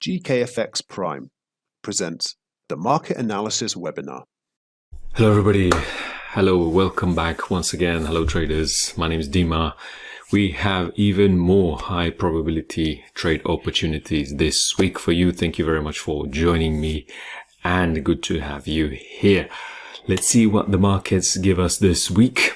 GKFX Prime presents the Market Analysis Webinar. Hello everybody, hello, welcome back once again. Hello traders, my name is Dima. We have even more high probability trade opportunities this week for you. Thank you very much for joining me and good to have you here. Let's see what the markets give us this week.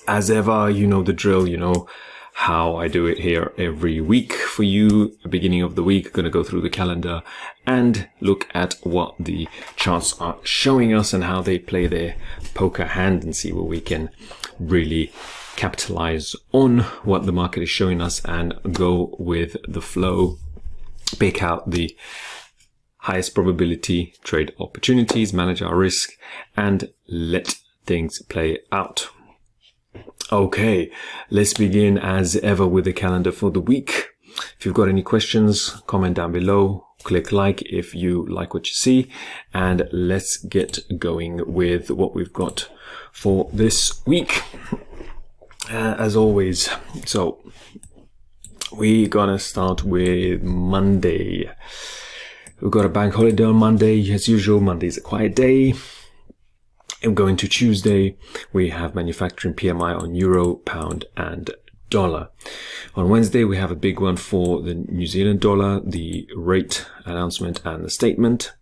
As ever, you know the drill, you know how I do it here every week for you. Beginning of the week, going to go through the calendar and look at what the charts are showing us and how they play their poker hand and see what we can really capitalize on what the market is showing us and go with the flow, pick out the highest probability trade opportunities, manage our risk and let things play out. Okay, let's begin as ever with the calendar for the week. If you've got any questions, comment down below, click like if you like what you see, and let's get going with what we've got for this week. As always, so we're gonna start with Monday. We've got a bank holiday on Monday. As usual, Monday's a quiet day. And going to Tuesday, we have manufacturing PMI on euro, pound and dollar. On Wednesday, we have a big one for the New Zealand dollar, the rate announcement and the statement.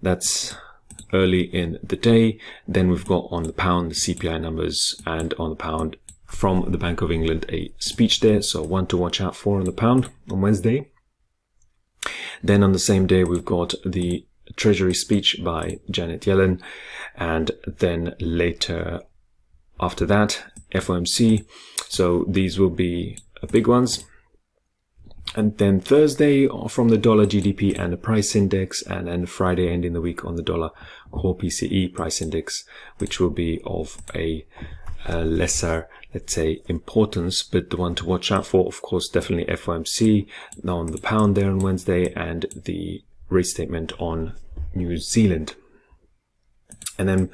That's early in the day. Then we've got on the pound, the CPI numbers, and on the pound from the Bank of England, a speech there. So one to watch out for on the pound on Wednesday. Then on the same day, we've got the Treasury speech by Janet Yellen, and then later after that FOMC. So these will be big ones. And then Thursday from the dollar GDP and the price index, and then Friday ending the week on the dollar core PCE price index, which will be of a lesser, let's say, importance, but the one to watch out for, of course, definitely FOMC on the pound there on Wednesday, and the rate statement on New Zealand. And then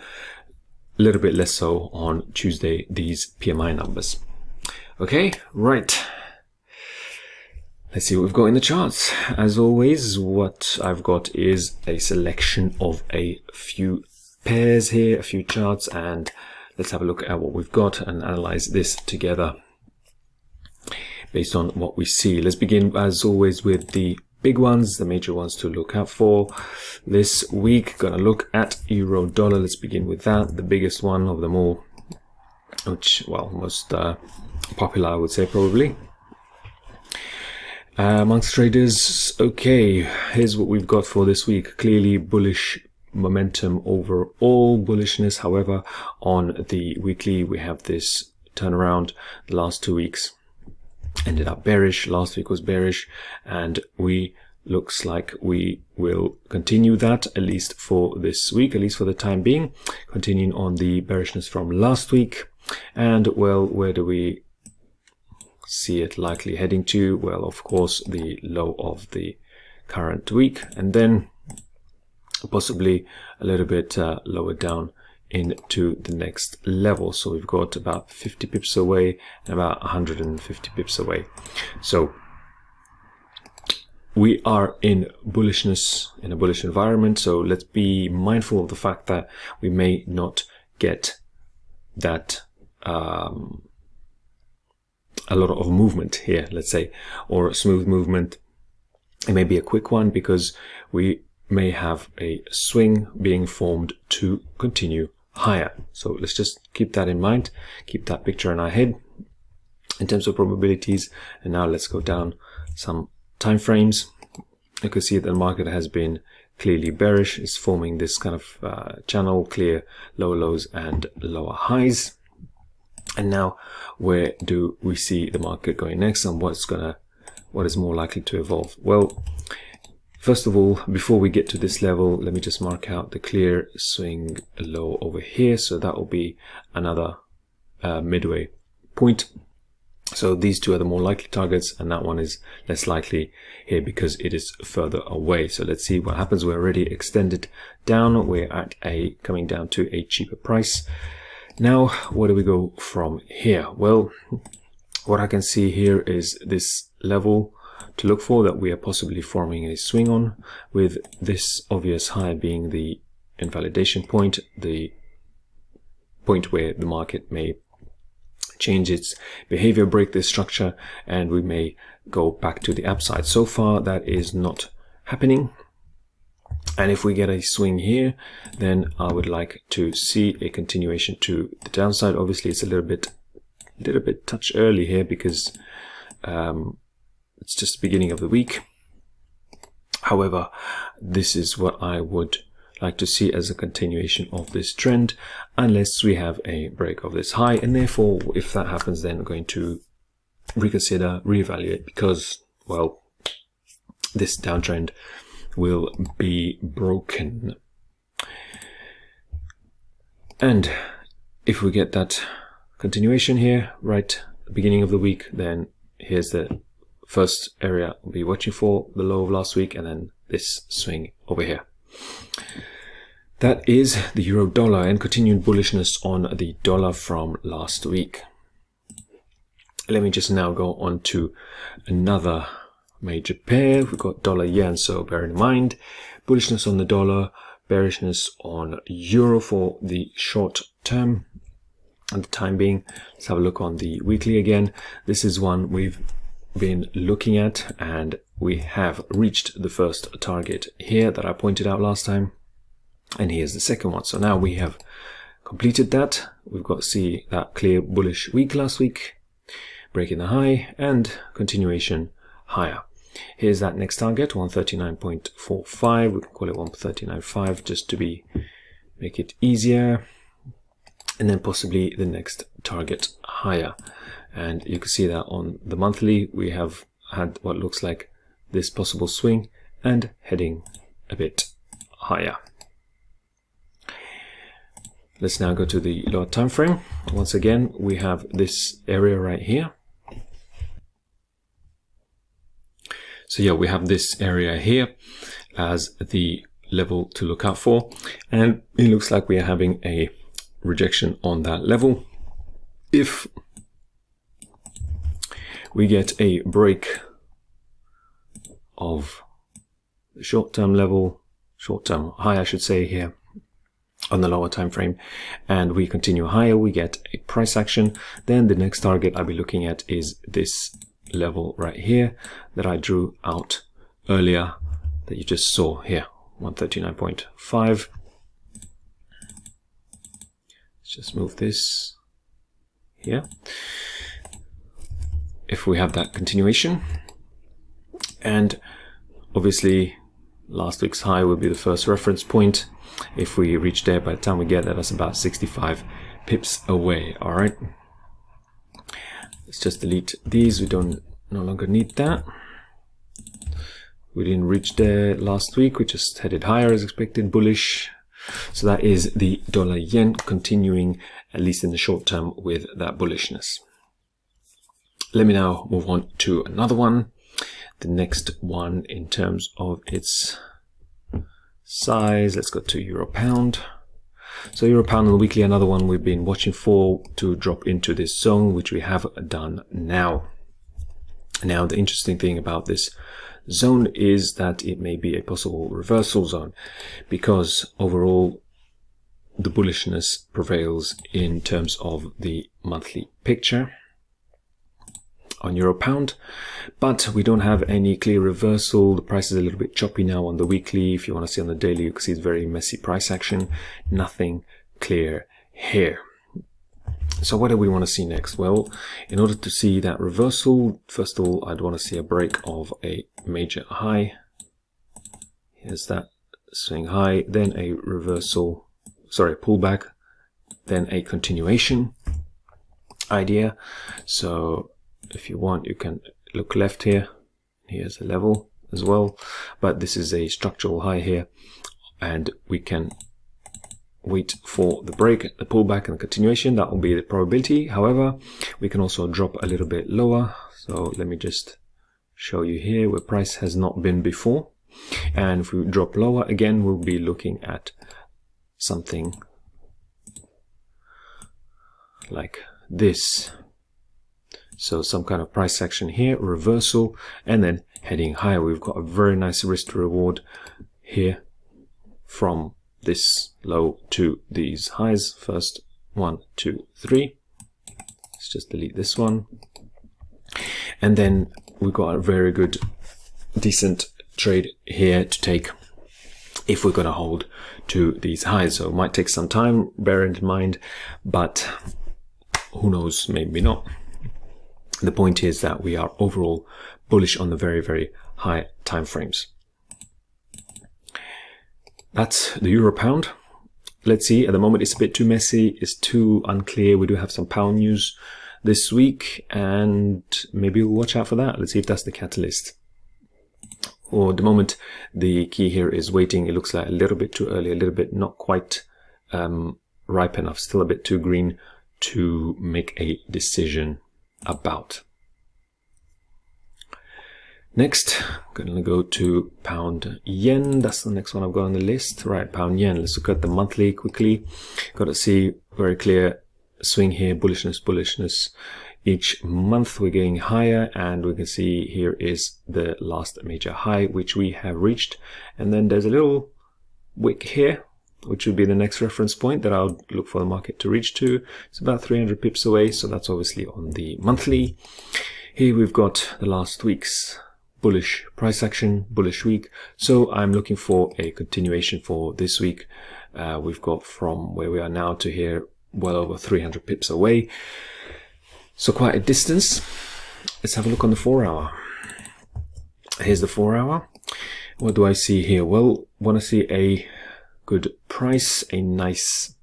a little bit less so on Tuesday, these PMI numbers. Okay, right. Let's see what we've got in the charts. As always, what I've got is a selection of a few pairs here, a few charts, and let's have a look at what we've got and analyze this together based on what we see. Let's begin, as always, with the big ones, the major ones to look out for this week. Gonna look at euro dollar. Let's begin with that, the biggest one of them all, which, well, most popular, I would say, probably amongst traders. Okay, here's what we've got for this week. Clearly bullish momentum overall, bullishness. However, on the weekly, we have this turnaround. The last 2 weeks ended up bearish. Last week was bearish, and we looks like we will continue that, at least for this week, at least for the time being, continuing on the bearishness from last week. And well, where do we see it likely heading to? Well, of course, the low of the current week, and then possibly a little bit lower down into the next level. So we've got about 50 pips away and about 150 pips away. So we are in bullishness, in a bullish environment. So let's be mindful of the fact that we may not get that a lot of movement here, let's say, or a smooth movement. It may be a quick one because we may have a swing being formed to continue higher. So let's just keep that in mind, keep that picture in our head in terms of probabilities. And now let's go down some time frames. You can see that the market has been clearly bearish. It's forming this kind of channel, clear lower lows and lower highs. And now where do we see the market going next, and what is more likely to evolve? Well, first of all, before we get to this level, let me just mark out the clear swing low over here. So that will be another midway point. So these two are the more likely targets, and that one is less likely here because it is further away. So let's see what happens. We're already extended down. We're at coming down to a cheaper price. Now, where do we go from here? Well, what I can see here is this level to look for that we are possibly forming a swing on, with this obvious high being the invalidation point, the point where the market may change its behavior, break this structure, and we may go back to the upside. So far that is not happening, and if we get a swing here, then I would like to see a continuation to the downside. Obviously it's a little bit touch early here because it's just the beginning of the week. However, this is what I would like to see as a continuation of this trend, unless we have a break of this high, and therefore if that happens, then I'm going to reconsider, reevaluate, because, well, this downtrend will be broken. And if we get that continuation here right at the beginning of the week, then here's the first area we'll be watching for, the low of last week, and then this swing over here. That is the euro dollar and continued bullishness on the dollar from last week. Let me just now go on to another major pair. We've got dollar yen, so bear in mind bullishness on the dollar, bearishness on euro for the short term at the time being. Let's have a look on the weekly again. This is one we've been looking at, and we have reached the first target here that I pointed out last time, and here's the second one. So now we have completed that. We've got to see that clear bullish week last week, breaking the high and continuation higher. Here's that next target, 139.45. we can call it 139.5 just to make it easier, and then possibly the next target higher. And you can see that on the monthly we have had what looks like this possible swing and heading a bit higher. Let's now go to the lower time frame. Once again, we have this area right here. So yeah, we have this area here as the level to look out for, and it looks like we are having a rejection on that level. If we get a break of the short-term level, short-term high I should say here, on the lower time frame, and we continue higher, we get a price action, then the next target I'll be looking at is this level right here that I drew out earlier that you just saw here, 139.5. Let's just move this here. If we have that continuation, and obviously last week's high will be the first reference point. If we reach there, by the time we get there, that's about 65 pips away. All right, let's just delete these. We no longer need that. We didn't reach there last week. We just headed higher as expected, bullish. So that is the dollar yen continuing, at least in the short term, with that bullishness. Let me now move on to another one. The next one in terms of its size, let's go to euro pound. So euro pound on the weekly, another one we've been watching for to drop into this zone, which we have done now. Now the interesting thing about this zone is that it may be a possible reversal zone, because overall the bullishness prevails in terms of the monthly picture on euro pound, but we don't have any clear reversal. The price is a little bit choppy now on the weekly. If you want to see on the daily, you can see it's very messy price action, nothing clear here. So what do we want to see next? Well, in order to see that reversal, first of all I'd want to see a break of a major high. Here's that swing high, then a reversal, sorry, pullback, then a continuation idea. So if you want, you can look left here. Here's a level as well, but this is a structural high here, and we can wait for the break, the pullback, and the continuation. That will be the probability. However, we can also drop a little bit lower. So let me just show you here where price has not been before. And if we drop lower again, we'll be looking at something like this. So some kind of price action here, reversal, and then heading higher. We've got a very nice risk to reward here from this low to these highs. First, 1, 2, 3. Let's just delete this one. And then we've got a very good, decent trade here to take if we're going to hold to these highs. So it might take some time, bear it in mind, but who knows, maybe not. The point is that we are overall bullish on the very, very high time frames. That's the euro pound. Let's see, at the moment it's a bit too messy, it's too unclear. We do have some pound news this week, and maybe we'll watch out for that. Let's see if that's the catalyst. Or at the moment, the key here is waiting. It looks like a little bit too early, a little bit not quite ripe enough, still a bit too green to make a decision about. Next, I'm going to go to pound yen. That's the next one I've got on the list. Right, pound yen. Let's look at the monthly quickly. Got to see very clear swing here, bullishness, bullishness. Each month we're getting higher, and we can see here is the last major high, which we have reached. And then there's a little wick here, which would be the next reference point that I'll look for the market to reach to. It's about 300 pips away, so that's obviously on the monthly. Here we've got the last week's bullish price action, bullish week. So I'm looking for a continuation for this week. We've got from where we are now to here, well over 300 pips away. So quite a distance. Let's have a look on the 4 hour. Here's the 4 hour. What do I see here? Well, want to see a good price, a nice,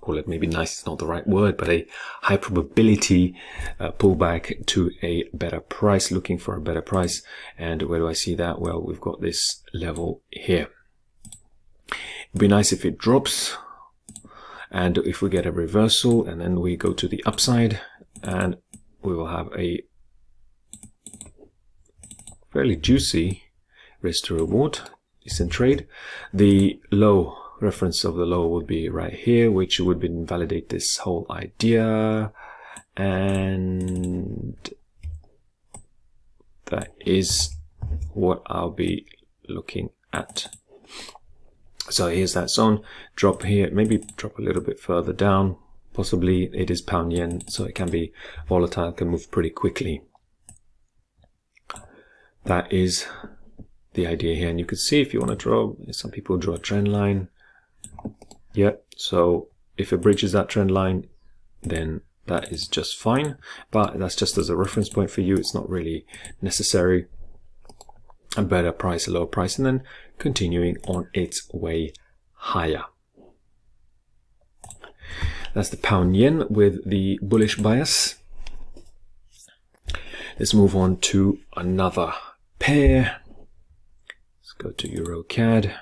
call it maybe nice, it's not the right word, but a high probability pullback to a better price, looking for a better price. And where do I see that? Well, we've got this level here. It'd be nice if it drops, and if we get a reversal, and then we go to the upside, and we will have a fairly juicy risk to reward, decent trade. The low, reference of the low would be right here, which would invalidate this whole idea, and that is what I'll be looking at. So here's that zone, drop here, maybe drop a little bit further down, possibly. It is pound yen, so it can be volatile, can move pretty quickly. That is the idea here, and you can see if you want to draw, some people draw a trend line. Yep, so if it breaches that trend line, then that is just fine, but that's just as a reference point for you. It's not really necessary. A better price, a lower price, and then continuing on its way higher. That's the pound yen with the bullish bias. Let's move on to another pair. Let's go to EURCAD.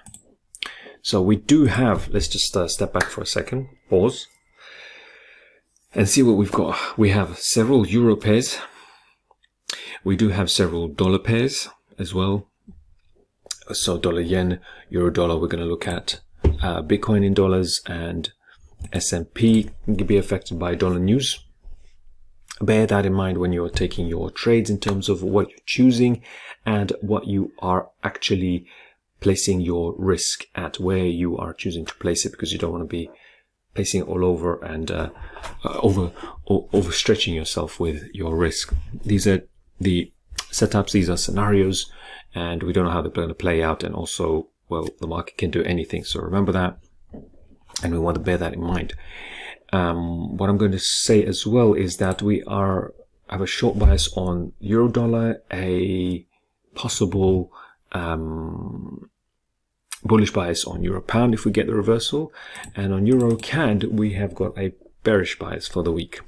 So we do have, let's just step back for a second, pause, and see what we've got. We have several euro pairs. We do have several dollar pairs as well. So dollar yen, euro dollar, we're going to look at Bitcoin in dollars, and S&P can be affected by dollar news. Bear that in mind when you're taking your trades in terms of what you're choosing and what you are actually placing your risk at, where you are choosing to place it, because you don't want to be placing it all over and overstretching yourself with your risk. These are the setups, these are scenarios, and we don't know how they're going to play out. And also, well, the market can do anything, so remember that, and we want to bear that in mind. What I'm going to say as well is that we have a short bias on euro dollar, a possible bullish bias on euro pound if we get the reversal, and on EURCAD we have got a bearish bias for the week.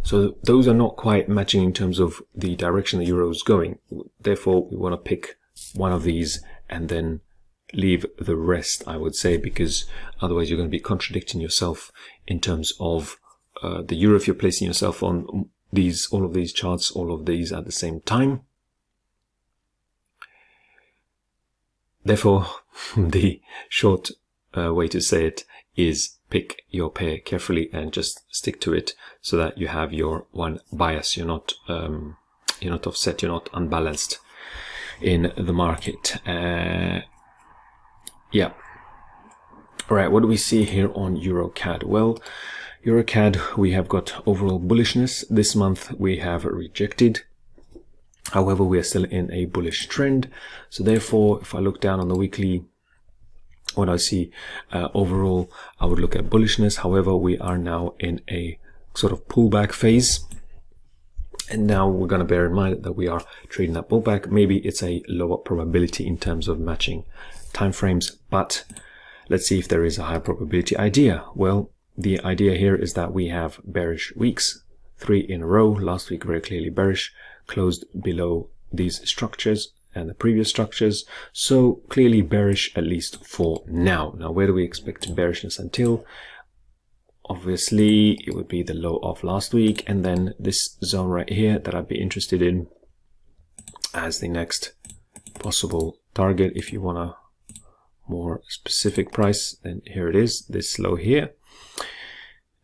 So those are not quite matching in terms of the direction the euro is going. Therefore, we want to pick one of these and then leave the rest, I would say, because otherwise you're going to be contradicting yourself in terms of the euro if you're placing yourself on all of these charts, all of these at the same time. Therefore, the short way to say it is pick your pair carefully and just stick to it so that you have your one bias. You're not offset, you're not unbalanced in the market. Yeah. All right, what do we see here on EURCAD? Well, EURCAD, we have got overall bullishness. This month we have rejected. However, we are still in a bullish trend. So therefore, if I look down on the weekly, what I see overall, I would look at bullishness. However, we are now in a sort of pullback phase. And now we're going to bear in mind that we are trading that pullback. Maybe it's a lower probability in terms of matching timeframes, but let's see if there is a higher probability idea. Well, the idea here is that we have bearish weeks, 3 in a row. Last week very clearly bearish, closed below these structures and the previous structures. So clearly bearish, at least for now. Now, where do we expect bearishness until? Obviously, it would be the low of last week, and then this zone right here that I'd be interested in as the next possible target. If you want a more specific price, then here it is, this low here.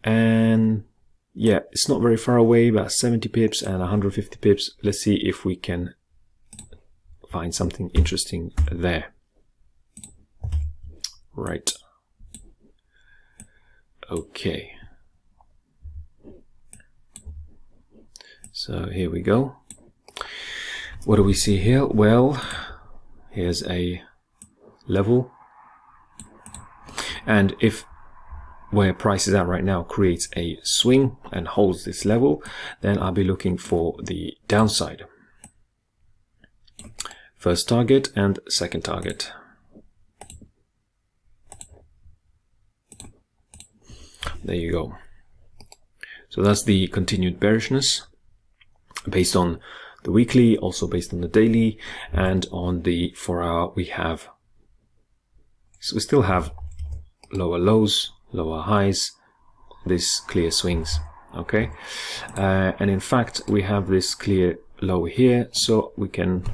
And yeah, it's not very far away, about 70 pips and 150 pips. Let's see if we can find something interesting there. Right. Okay. So here we go. What do we see here? Well, here's a level. And if where price is at right now creates a swing and holds this level, then I'll be looking for the downside. First target and second target. There you go. So that's the continued bearishness based on the weekly, also based on the daily, and on the 4-hour we still have lower lows, lower highs, this clear swings. Okay, and in fact we have this clear low here, so we can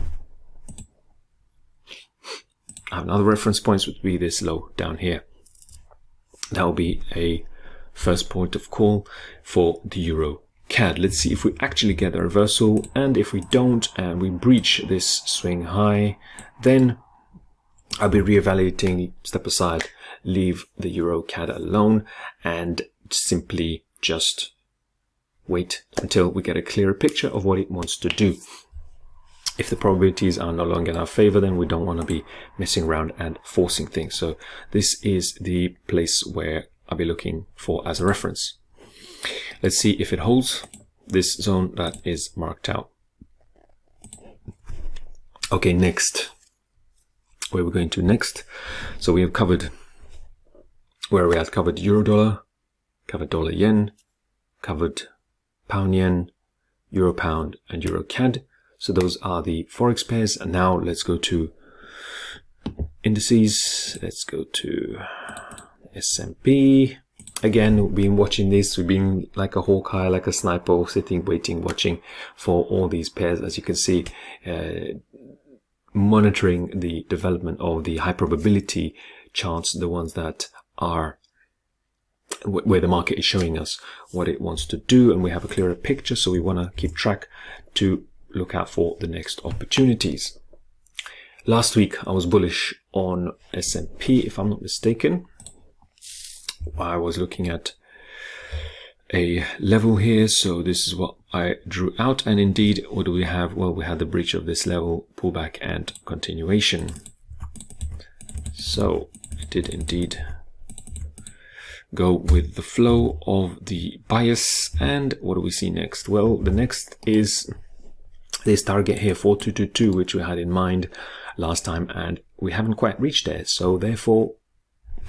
have another reference point, which would be this low down here. That will be a first point of call for the EURCAD. Let's see if we actually get a reversal, and if we don't and we breach this swing high, then I'll be reevaluating, step aside, leave the EURCAD alone, and simply just wait until we get a clearer picture of what it wants to do. If the probabilities are no longer in our favor, then we don't want to be messing around and forcing things. So this is the place where I'll be looking for as a reference. Let's see if it holds this zone that is marked out. Okay, next. Where we're going to next. So we have covered where we had covered euro dollar, covered dollar yen, covered pound yen, euro pound, and EURCAD. So those are the forex pairs. And now let's go to indices. Let's go to S&P. Again, we've been watching this. We've been like a hawkeye, like a sniper, sitting, waiting, watching for all these pairs. As you can see, monitoring the development of the high probability charts, the ones that are where the market is showing us what it wants to do, and we have a clearer picture. So we want to keep track to look out for the next opportunities. Last week I was bullish on S&P, if I'm not mistaken. I was looking at a level here, so this is what I drew out, and indeed, what do we have? Well, we had the breach of this level, pullback, and continuation. So it did indeed go with the flow of the bias. And what do we see next? Well, the next is this target here, 4222, which we had in mind last time, and we haven't quite reached there. So therefore,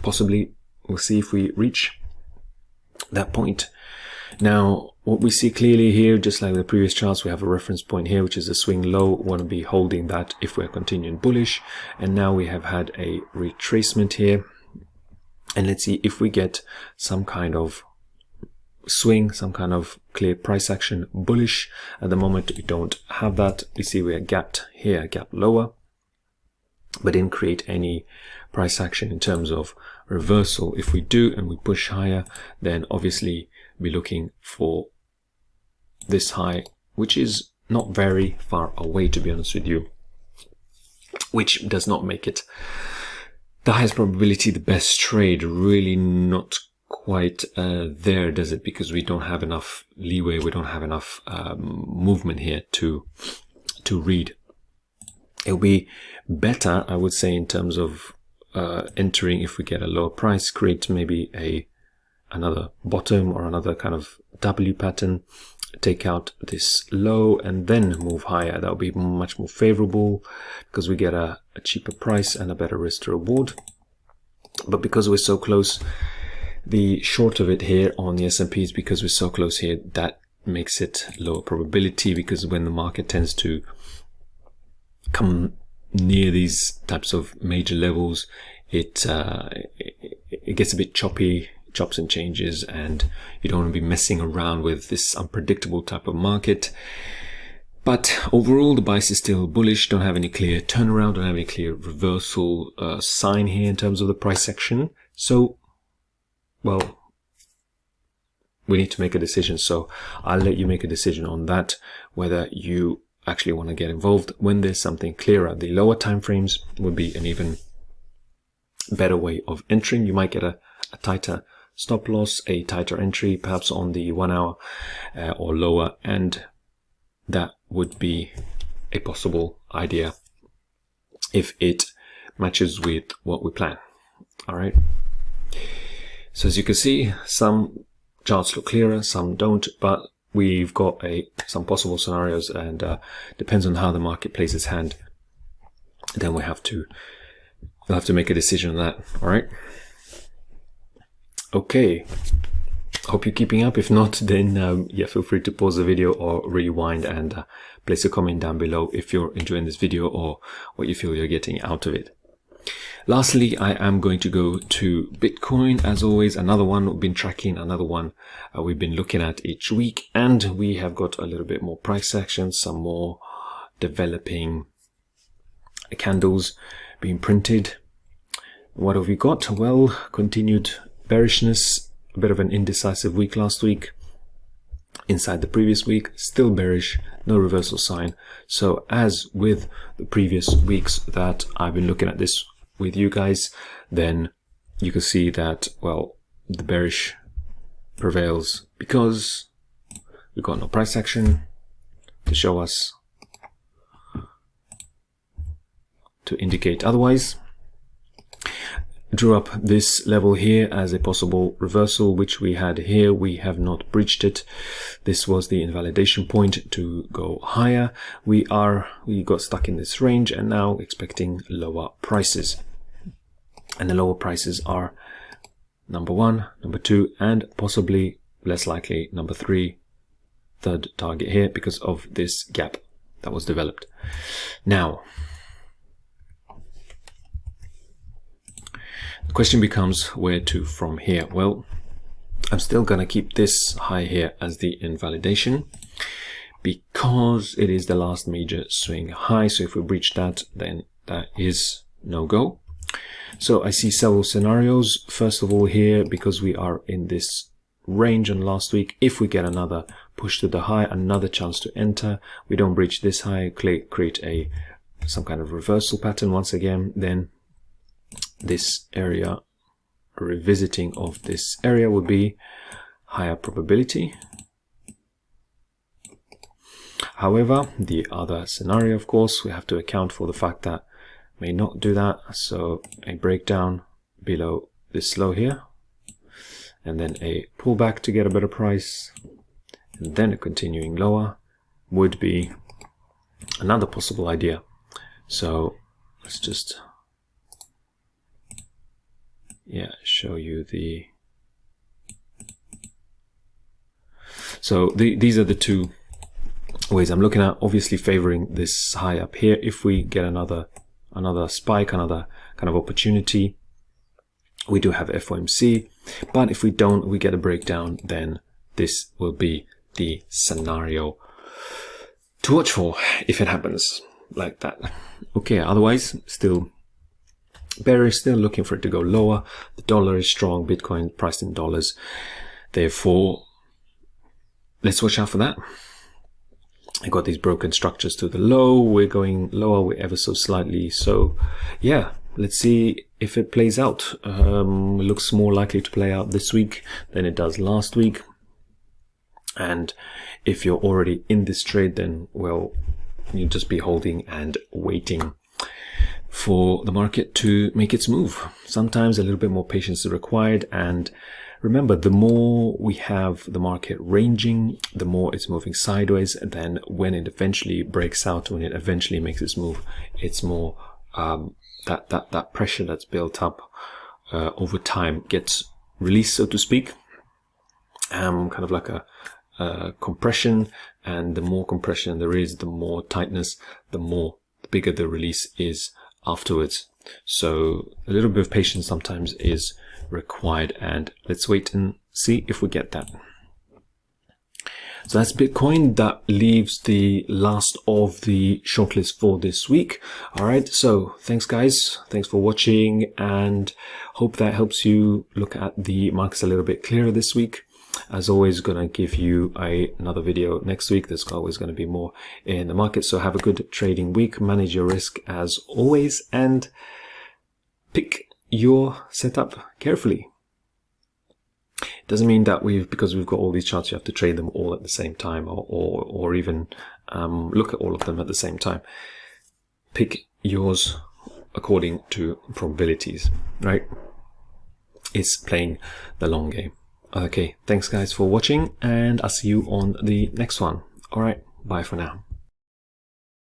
possibly we'll see if we reach that point. Now, what we see clearly here, just like the previous charts, we have a reference point here, which is a swing low. We want to be holding that if we're continuing bullish. And now we have had a retracement here. And let's see if we get some kind of swing, some kind of clear price action bullish. At the moment, we don't have that. You see we are gapped here, gap lower, but didn't create any price action in terms of reversal. If we do and we push higher, then obviously be looking for this high, which is not very far away, to be honest with you, which does not make it the highest probability, the best trade. Really not quite there, does it? Because we don't have enough leeway, we don't have enough movement here to read. It'll be better, I would say, in terms of entering if we get a lower price, create maybe another bottom or another kind of W pattern, take out this low and then move higher. That would be much more favorable because we get a cheaper price and a better risk to reward. But because we're so close, the short of it here on the S&P is because we're so close here, that makes it lower probability, because when the market tends to come near these types of major levels, it gets a bit choppy, chops and changes, and you don't want to be messing around with this unpredictable type of market. But overall, the bias is still bullish. Don't have any clear turnaround, don't have any clear reversal sign here in terms of the price action. So, well, we need to make a decision. So I'll let you make a decision on that, whether you actually want to get involved when there's something clearer. The lower time frames would be an even better way of entering. You might get a tighter stop loss, a tighter entry, perhaps on the 1 hour or lower, and that would be a possible idea if it matches with what we plan. All right. So as you can see, some charts look clearer, some don't, but we've got some possible scenarios, and depends on how the market plays its hand. Then we'll have to make a decision on that. All right. Okay. Hope you're keeping up. If not, then yeah, feel free to pause the video or rewind and place a comment down below if you're enjoying this video or what you feel you're getting out of it. Lastly, I am going to go to Bitcoin. As always, another one we've been tracking, another one we've been looking at each week, and we have got a little bit more price action, some more developing candles being printed. What have we got? Well, continued bearishness, a bit of an indecisive week last week. Inside the previous week, still bearish, no reversal sign. So as with the previous weeks that I've been looking at this with you guys, then you can see that, well, the bearish prevails because we've got no price action to show us, to indicate otherwise. Drew up this level here as a possible reversal, which we had here. We have not breached it. This was the invalidation point to go higher. We got stuck in this range and now expecting lower prices. And the lower prices are number 1, number 2, and possibly less likely number 3, third target here, because of this gap that was developed. Now, the question becomes where to from here. Well, I'm still going to keep this high here as the invalidation because it is the last major swing high. So if we breach that, then that is no go. So I see several scenarios. First of all here, because we are in this range on last week, if we get another push to the high, another chance to enter, we don't breach this high, create some kind of reversal pattern once again, then this area, revisiting of this area, would be higher probability. However, the other scenario, of course, we have to account for the fact that may not do that. So a breakdown below this low here, and then a pullback to get a better price, and then a continuing lower would be another possible idea. So let's just show you the. So these are the two ways I'm looking at, obviously favoring this high up here. If we get another spike, another kind of opportunity, we do have FOMC, but if we don't, we get a breakdown, then this will be the scenario to watch for if it happens like that. Okay, otherwise still bearish, still looking for it to go lower. The dollar is strong, Bitcoin priced in dollars. Therefore, let's watch out for that. I got these broken structures to the low. We're going lower, we're ever so slightly. So yeah, let's see if it plays out. It looks more likely to play out this week than it does last week. And if you're already in this trade, then well, you'll just be holding and waiting for the market to make its move. Sometimes a little bit more patience is required, and remember, the more we have the market ranging, the more it's moving sideways. And then when it eventually breaks out, when it eventually makes its move, it's more that pressure that's built up over time gets released, so to speak. Kind of like a compression, and the more compression there is, the more tightness, the bigger the release is afterwards. So a little bit of patience sometimes is required, and let's wait and see if we get that. So that's Bitcoin. That leaves the last of the shortlist for this week. All right, so thanks guys, thanks for watching, and hope that helps you look at the markets a little bit clearer this week. As always, gonna give you another video next week. There's always going to be more in the market, so have a good trading week, manage your risk as always, and pick your setup carefully. Doesn't mean that because we've got all these charts, you have to trade them all at the same time, or even look at all of them at the same time. Pick yours according to probabilities, right? It's playing the long game. Okay, thanks guys for watching, and I'll see you on the next one. All right, bye for now.